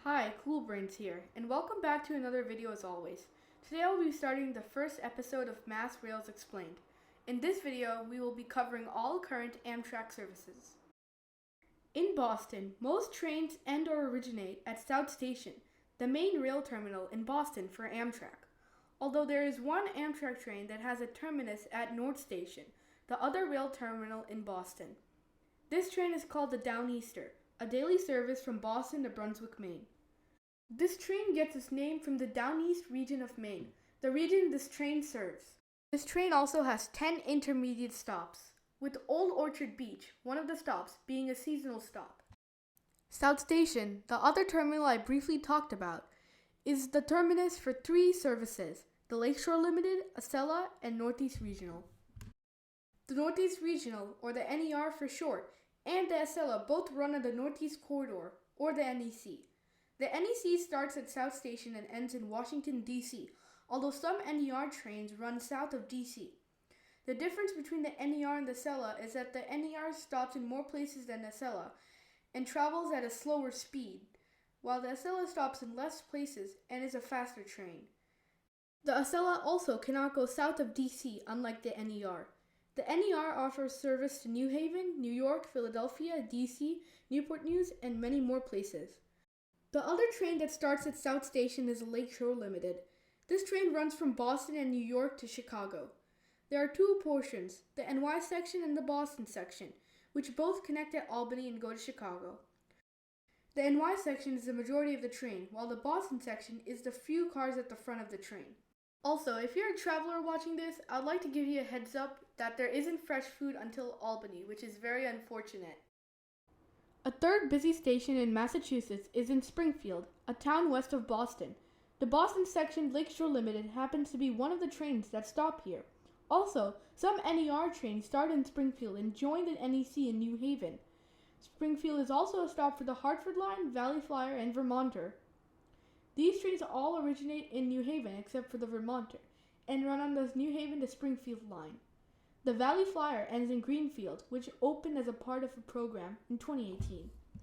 Hi, Cool Brains here, and welcome back to another video as always. Today I will be starting the first episode of Mass Rails Explained. In this video, we will be covering all current Amtrak services. In Boston, most trains end or originate at South Station, the main rail terminal in Boston for Amtrak. Although there is one Amtrak train that has a terminus at North Station, the other rail terminal in Boston. This train is called the Downeaster, a daily service from Boston to Brunswick, Maine. This train gets its name from the Downeast region of Maine, the region this train serves. This train also has 10 intermediate stops, with Old Orchard Beach, one of the stops, being a seasonal stop. South Station, the other terminal I briefly talked about, is the terminus for 3 services, the Lakeshore Limited, Acela, and Northeast Regional. The Northeast Regional, or the NER for short, and the Acela both run on the Northeast Corridor, or the NEC. The NEC starts at South Station and ends in Washington, D.C., although some NER trains run south of D.C. The difference between the NER and the Acela is that the NER stops in more places than the Acela and travels at a slower speed, while the Acela stops in less places and is a faster train. The Acela also cannot go south of D.C., unlike the NER. The NER offers service to New Haven, New York, Philadelphia, D.C., Newport News, and many more places. The other train that starts at South Station is the Lakeshore Limited. This train runs from Boston and New York to Chicago. There are 2 portions, the NY section and the Boston section, which both connect at Albany and go to Chicago. The NY section is the majority of the train, while the Boston section is the few cars at the front of the train. Also, if you're a traveler watching this, I'd like to give you a heads up that there isn't fresh food until Albany, which is very unfortunate. A third busy station in Massachusetts is in Springfield, a town west of Boston. The Boston section Lakeshore Limited happens to be one of the trains that stop here. Also, some NER trains start in Springfield and join the NEC in New Haven. Springfield is also a stop for the Hartford Line, Valley Flyer, and Vermonter. These trains all originate in New Haven except for the Vermonter, and run on the New Haven to Springfield line. The Valley Flyer ends in Greenfield, which opened as a part of a program in 2018.